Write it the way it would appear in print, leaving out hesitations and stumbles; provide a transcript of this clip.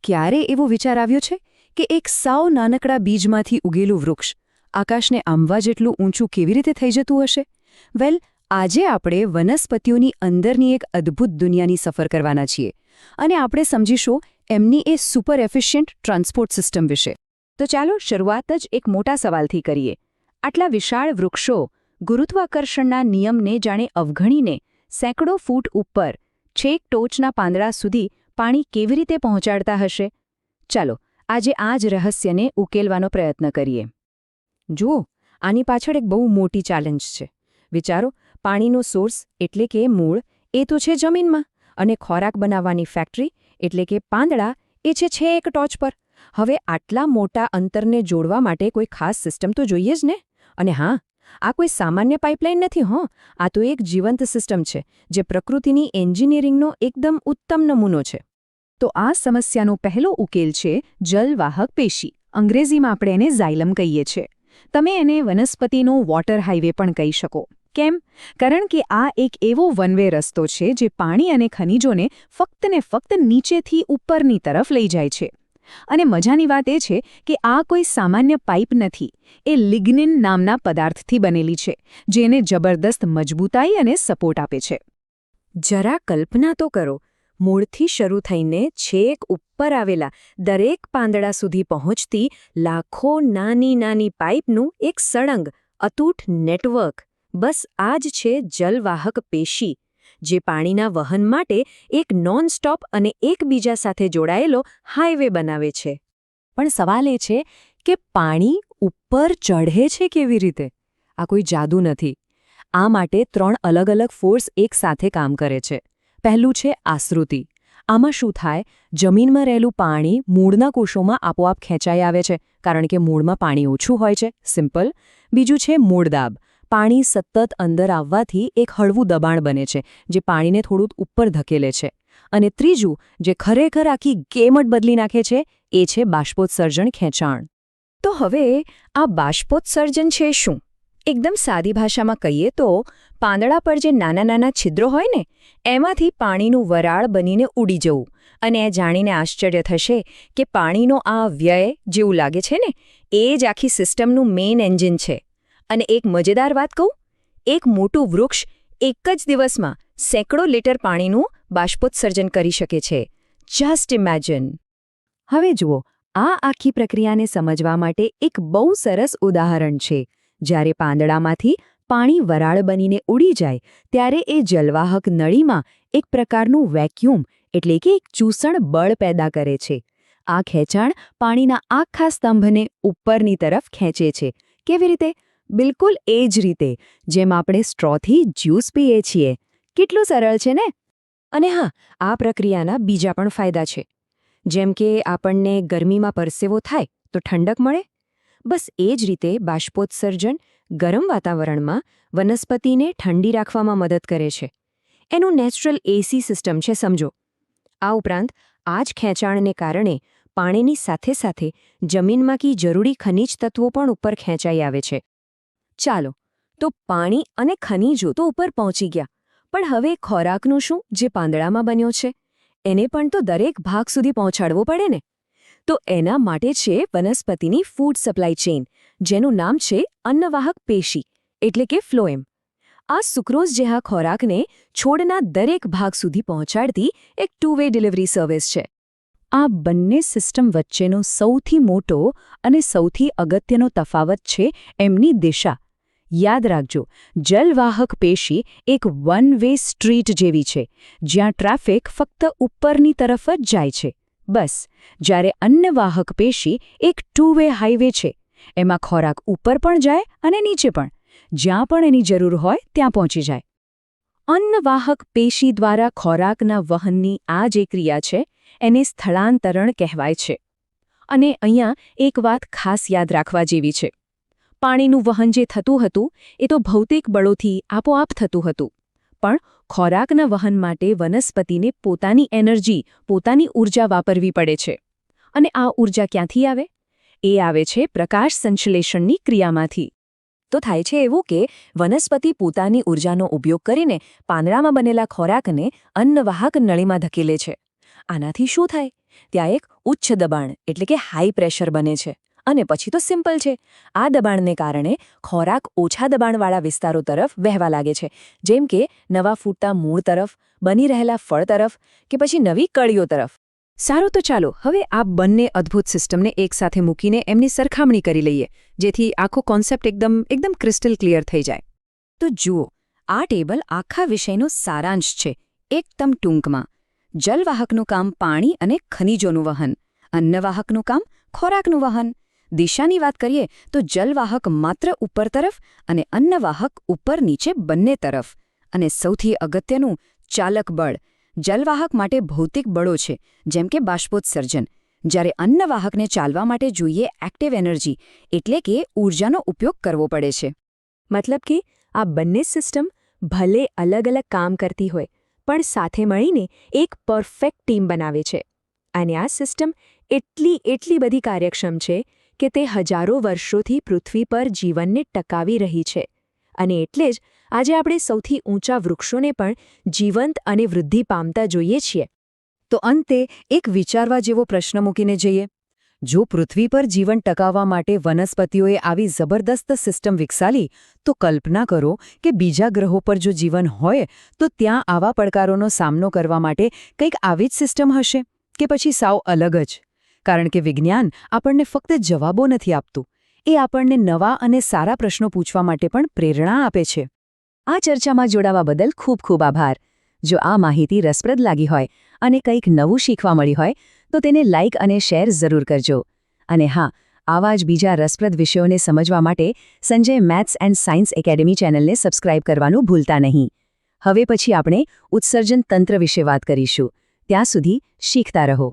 ક્યારે એવો વિચાર આવ્યો છે કે એક સાવ નાનકડા બીજમાંથી ઉગેલું વૃક્ષ આકાશને આંબવા જેટલું ઊંચું કેવી રીતે થઈ જતું હશે? વેલ, આજે આપણે વનસ્પતિઓની અંદરની એક અદ્ભુત દુનિયાની સફર કરવાના છીએ અને આપણે સમજીશું એમની એ સુપર એફિશિયન્ટ ટ્રાન્સપોર્ટ સિસ્ટમ વિશે. તો ચાલો શરૂઆત જ એક મોટા સવાલથી કરીએ. આટલા વિશાળ વૃક્ષો ગુરુત્વાકર્ષણના નિયમને જાણે અવગણીને સેંકડો ફૂટ ઉપર છેક ટોચના પાંદડા સુધી પાણી કેવી રીતે પહોંચાડતા હશે? ચાલો આજે આ જ રહસ્યને ઉકેલવાનો પ્રયત્ન કરીએ. જુઓ, આની પાછળ એક બહુ મોટી ચેલેન્જ છે. વિચારો, પાણીનો સોર્સ એટલે કે મૂળ એ તો છે જમીનમાં, અને ખોરાક બનાવવાની ફેક્ટરી એટલે કે પાંદડા એ છે છેક ટોચ પર. હવે આટલા મોટા અંતરને જોડવા માટે કોઈ ખાસ સિસ્ટમ તો જોઈએ જ ને. અને હા, આ કોઈ સામાન્ય પાઇપલાઇન નથી. આ તો એક જીવંત સિસ્ટમ છે જે પ્રકૃતિની એન્જિનિયરિંગનો એકદમ ઉત્તમ નમૂનો છે. તો આ સમસ્યાનો પહેલો ઉકેલ છે જલવાહક પેશી. અંગ્રેજીમાં આપણે એને ઝાયલમ કહીએ છીએ. તમે એને વનસ્પતિનો વોટર હાઇવે પણ કહી શકો. કેમ? કારણ કે આ એક એવો વન વે રસ્તો છે જે પાણી અને ખનિજોને ફક્ત ને ફક્ત નીચેથી ઉપરની તરફ લઈ જાય છે. અને મજાની વાત એ છે કે આ કોઈ સામાન્ય પાઇપ નથી. એ લિગ્નિન નામના પદાર્થથી બનેલી છે, જેને જબરદસ્ત મજબૂતાઈ અને સપોર્ટ આપે છે. જરા કલ્પના તો કરો, મૂળથી શરૂ થઈને છેક ઉપર આવેલા દરેક પાંદડા સુધી પહોંચતી લાખો નાની નાની પાઇપનું એક સળંગ, અતૂટ નેટવર્ક. બસ આ જ છે જલવાહક પેશી, જે પાણીના વહન માટે એક નોન-સ્ટોપ અને એકબીજા સાથે જોડાયેલો હાઇવે બનાવે છે. પણ સવાલ એ છે કે પાણી ઉપર ચઢે છે કેવી રીતે? આ કોઈ જાદુ નથી. આ માટે 3 અલગ અલગ ફોર્સ એકસાથે કામ કરે છે. પહેલું છે આશ્રુતિ. આમાં શું થાય? જમીનમાં રહેલું પાણી મૂળના કોષોમાં આપોઆપ ખેંચાઈ આવે છે, કારણ કે મૂળમાં પાણી ઓછું હોય છે. સિમ્પલ. બીજું છે મૂળદાબ. પાણી સતત અંદર આવવાથી એક હળવું દબાણ બને છે, જે પાણીને થોડું ઉપર ધકેલે છે. અને ત્રીજું, જે ખરેખર આખી ગેમ જ બદલી નાખે છે, એ છે બાષ્પોત્સર્જન ખેંચાણ. તો હવે આ બાષ્પોત્સર્જન છે શું? એકદમ સાદી ભાષામાં કહીએ તો પાંદડા પર જે નાના નાના છિદ્રો હોય ને, એમાંથી પાણીનું વરાળ બનીને ઉડી જવું. અને એ જાણીને આશ્ચર્ય થશે કે પાણીનો આ વ્યય જેવું લાગે છે ને, એ જ આખી સિસ્ટમનું મેઇન એન્જિન છે. અને એક મજેદાર વાત કહું, એક મોટું વૃક્ષ એક જ દિવસમાં સેંકડો લીટર પાણીનું બાષ્પોત્સર્જન કરી શકે છે. Just imagine. હવે જુઓ, આ આખી પ્રક્રિયાને સમજવા માટે એક બહુ સરસ ઉદાહરણ છે. જ્યારે પાંદડામાંથી પાણી વરાળ બનીને ઉડી જાય, ત્યારે એ જલવાહક નળીમાં એક પ્રકારનું વેક્યુમ એટલે કે એક ચૂસણ બળ પેદા કરે છે. આ ખેંચાણ પાણીના આખા સ્તંભને ઉપરની તરફ ખેંચે છે. કેવી રીતે? બિલકુલ એ જ રીતે જેમ આપણે સ્ટ્રોથી જ્યુસ પીએ છીએ. કેટલું સરળ છે ને? અને હા, આ પ્રક્રિયાના બીજા પણ ફાયદા છે. જેમ કે આપણને ગરમીમાં પરસેવો થાય તો ઠંડક મળે. બસ એ જ રીતે બાષ્પોત્સર્જન ગરમ વાતાવરણમાં વનસ્પતિને ઠંડી રાખવામાં મદદ કરે છે. એનું નેચરલ એસી સિસ્ટમ છે, સમજો. આ ઉપરાંત આ જ ખેંચાણને કારણે પાણીની સાથે સાથે જમીનમાંથી જરૂરી ખનિજ તત્વો પણ ઉપર ખેંચાઈ આવે છે. ચાલો, તો પાણી અને ખનિજો તો ઉપર પહોંચી ગયા, પણ હવે ખોરાકનું શું જે પાંદડામાં બન્યો છે? એને પણ તો દરેક ભાગ સુધી પહોંચાડવો પડે ને. તો એના માટે છે વનસ્પતિની ફૂડ સપ્લાય ચેઇન, જેનું નામ છે અન્નવાહક પેશી એટલે કે ફ્લોએમ. આ સુક્રોઝ જેવા ખોરાકને છોડના દરેક ભાગ સુધી પહોંચાડતી એક 2-વે ડિલિવરી સર્વિસ છે. આ બંને સિસ્ટમ વચ્ચેનો સૌથી મોટો અને સૌથી અગત્યનો તફાવત છે એમની દિશા. યાદ રાખજો, જલવાહક પેશી એક 1-વે સ્ટ્રીટ જેવી છે, જ્યાં ટ્રાફિક ફક્ત ઉપરની તરફ જ જાય છે. બસ, જ્યારે અન્નવાહક પેશી એક 2-વે હાઇવે છે. એમાં ખોરાક ઉપર પણ જાય અને નીચે પણ. જ્યાં પણ એની જરૂર હોય ત્યાં પહોંચી જાય. અન્નવાહક પેશી દ્વારા ખોરાકના વહનની આ જે ક્રિયા છે, એને સ્થળાંતરણ કહેવાય છે. અને અહીંયા એક વાત ખાસ યાદ રાખવા જેવી છે. પાણીનું વહન જે થતું હતું એ તો ભૌતિક બળોથી આપોઆપ થતું હતું. પણ ખોરાકના વહન માટે વનસ્પતિને પોતાની એનર્જી, પોતાની ઊર્જા વાપરવી પડે છે. અને આ ઊર્જા ક્યાંથી આવે? એ આવે છે પ્રકાશ સંશ્લેષણની ક્રિયામાંથી. તો થાય છે એવું કે વનસ્પતિ પોતાની ઊર્જાનો ઉપયોગ કરીને પાંદડામાં બનેલા ખોરાકને અન્નવાહક નળીમાં ધકેલે છે. આનાથી શું થાય ત્યાં એક ઉચ્ચ દબાણ એટલે કે હાઈ પ્રેશર બને છે. અને પછી તો સિમ્પલ છે. આ દબાણને કારણે ખોરાક ઓછા દબાણવાળા વિસ્તારો તરફ વહેવા લાગે છે, જેમ કે નવા ફૂટતા મૂળ તરફ, બની રહેલા ફળ તરફ કે પછી નવી કળીઓ તરફ. સારું, તો ચાલો હવે આ બંને અદ્ભુત સિસ્ટમને એકસાથે મૂકીને એમની સરખામણી કરી લઈએ, જેથી આખો કોન્સેપ્ટ એકદમ ક્રિસ્ટલ ક્લિયર થઈ જાય. તો જુઓ, આ ટેબલ આખા વિષયનો સારાંશ છે. એકદમ ટૂંકમાં, જલવાહકનું કામ પાણી અને ખનિજોનું વહન, અન્નવાહકનું કામ ખોરાકનું વહન. દિશાની વાત કરીએ તો જલવાહક માત્ર ઉપર તરફ અને અન્નવાહક ઉપર નીચે બંને તરફ. અને સૌથી અગત્યનું, ચાલક બળ. જલવાહક માટે ભૌતિક બળો છે, જેમ કે બાષ્પોત્સર્જન, જ્યારે અન્નવાહકને ચાલવા માટે જોઈએ એક્ટિવ એનર્જી, એટલે કે ઊર્જાનો ઉપયોગ કરવો પડે છે. મતલબ કે આ બંને સિસ્ટમ ભલે અલગ અલગ કામ કરતી હોય, પણ સાથે મળીને એક પરફેક્ટ ટીમ બનાવે છે. અને આ સિસ્ટમ એટલી બધી કાર્યક્ષમ છે કે તે હજારો વર્ષોથી પૃથ્વી પર જીવનને ટકાવી રહી છે. અને એટલે જ આજે આપણે સૌથી ઊંચા વૃક્ષોને પણ જીવંત અને વૃદ્ધિ પામતા જોઈએ છીએ. તો અંતે એક વિચારવા જેવો પ્રશ્ન મૂકીને જઈએ. જો પૃથ્વી પર જીવન ટકાવવા માટે વનસ્પતિઓએ આવી જબરદસ્ત સિસ્ટમ વિકસાવી, તો કલ્પના કરો કે બીજા ગ્રહો પર જો જીવન હોય તો ત્યાં આવા પડકારોનો સામનો કરવા માટે કંઈક આવી જ સિસ્ટમ હશે કે પછી સાવ અલગ જ? કારણ કે વિજ્ઞાન આપણને ફક્ત જવાબો નથી આપતું, એ આપણને નવા અને સારા પ્રશ્નો પૂછવા માટે પણ પ્રેરણા આપે છે. આ ચર્ચામાં જોડાવા બદલ ખૂબ ખૂબ આભાર. જો આ માહિતી રસપ્રદ લાગી હોય અને કંઈક નવું શીખવા મળી હોય તો તેને લાઇક અને શેર જરૂર કરજો. અને હા, આવા જ બીજા રસપ્રદ વિષયોને સમજવા માટે Sanjay maths and science academy ચેનલને સબસ્ક્રાઇબ કરવાનું ભૂલતા નહીં. હવે પછી આપણે ઉત્સર્જન તંત્ર વિશે વાત કરીશું. ત્યાં સુધી શીખતા રહો.